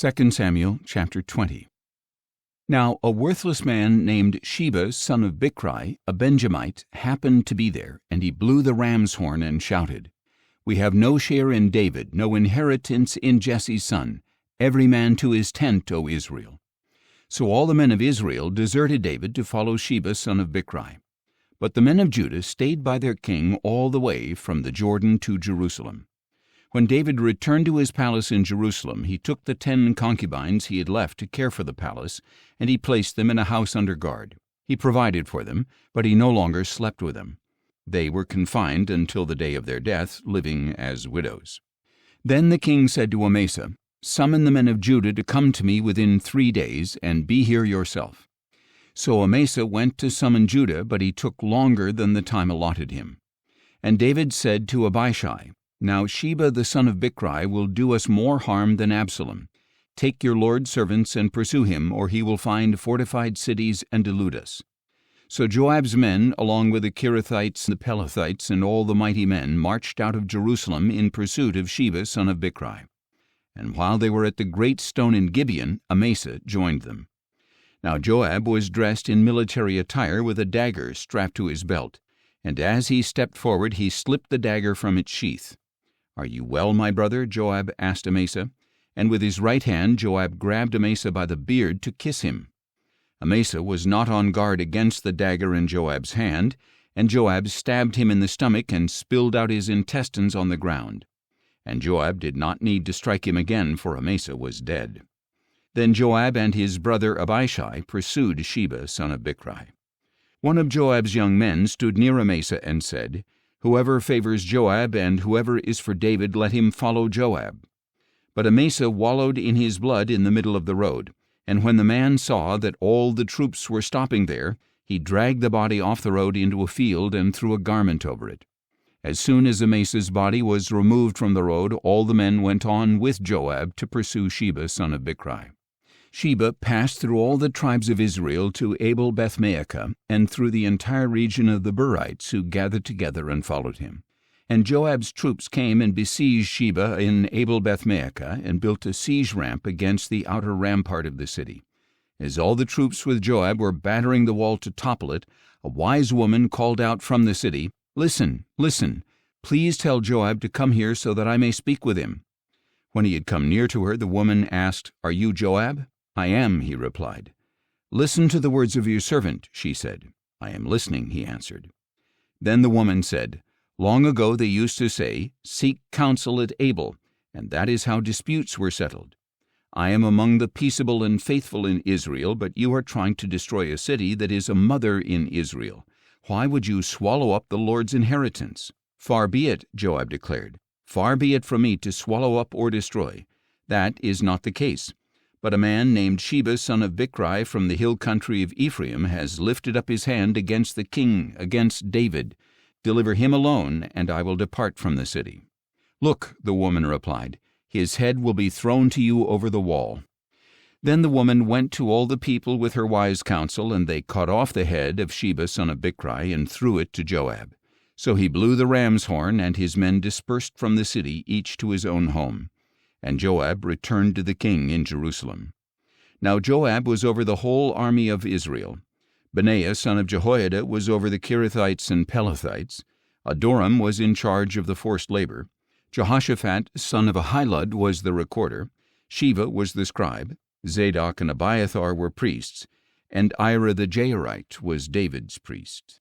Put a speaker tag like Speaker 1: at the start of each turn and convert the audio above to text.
Speaker 1: 2 Samuel chapter 20. Now a worthless man named Sheba, son of Bichri, a Benjamite, happened to be there, and he blew the ram's horn and shouted, "We have no share in David, no inheritance in Jesse's son. Every man to his tent, O Israel." So all the men of Israel deserted David to follow Sheba, son of Bichri. But the men of Judah stayed by their king all the way from the Jordan to Jerusalem. When David returned to his palace in Jerusalem, he took the 10 concubines he had left to care for the palace, and he placed them in a house under guard. He provided for them, but he no longer slept with them. They were confined until the day of their death, living as widows. Then the king said to Amasa, "Summon the men of Judah to come to me within 3 days, and be here yourself." So Amasa went to summon Judah, but he took longer than the time allotted him. And David said to Abishai, "Now Sheba the son of Bichri will do us more harm than Absalom. Take your Lord's servants and pursue him, or he will find fortified cities and elude us." So Joab's men, along with the Kerethites, the Pelethites, and all the mighty men, marched out of Jerusalem in pursuit of Sheba son of Bichri. And while they were at the great stone in Gibeon, Amasa joined them. Now Joab was dressed in military attire with a dagger strapped to his belt, and as he stepped forward he slipped the dagger from its sheath. "Are you well, my brother?" Joab asked Amasa, and with his right hand Joab grabbed Amasa by the beard to kiss him. Amasa was not on guard against the dagger in Joab's hand, and Joab stabbed him in the stomach and spilled out his intestines on the ground. And Joab did not need to strike him again, for Amasa was dead. Then Joab and his brother Abishai pursued Sheba son of Bichri. One of Joab's young men stood near Amasa and said, "Whoever favors Joab and whoever is for David, let him follow Joab." But Amasa wallowed in his blood in the middle of the road, and when the man saw that all the troops were stopping there, he dragged the body off the road into a field and threw a garment over it. As soon as Amasa's body was removed from the road, all the men went on with Joab to pursue Sheba son of Bichri. Sheba passed through all the tribes of Israel to Abel-Beth-maachah, and through the entire region of the Berites, who gathered together and followed him. And Joab's troops came and besieged Sheba in Abel-Beth-maachah, and built a siege ramp against the outer rampart of the city. As all the troops with Joab were battering the wall to topple it, a wise woman called out from the city, "Listen, listen, please tell Joab to come here so that I may speak with him." When he had come near to her, the woman asked, "Are you Joab?" "I am," he replied. "Listen to the words of your servant," she said. "I am listening," he answered. Then the woman said, "Long ago they used to say, 'Seek counsel at Abel,' and that is how disputes were settled. I am among the peaceable and faithful in Israel, but you are trying to destroy a city that is a mother in Israel. Why would you swallow up the Lord's inheritance?" "Far be it," Joab declared. "Far be it from me to swallow up or destroy. That is not the case. But a man named Sheba son of Bichri from the hill country of Ephraim has lifted up his hand against the king, against David. Deliver him alone, and I will depart from the city." "Look," the woman replied, "his head will be thrown to you over the wall." Then the woman went to all the people with her wise counsel, and they cut off the head of Sheba son of Bichri and threw it to Joab. So he blew the ram's horn, and his men dispersed from the city, each to his own home. And Joab returned to the king in Jerusalem. Now Joab was over the whole army of Israel. Benaiah son of Jehoiada was over the Kerethites and Pelethites. Adoram was in charge of the forced labor. Jehoshaphat son of Ahilud was the recorder. Sheva was the scribe. Zadok and Abiathar were priests. And Ira the Jairite was David's priest.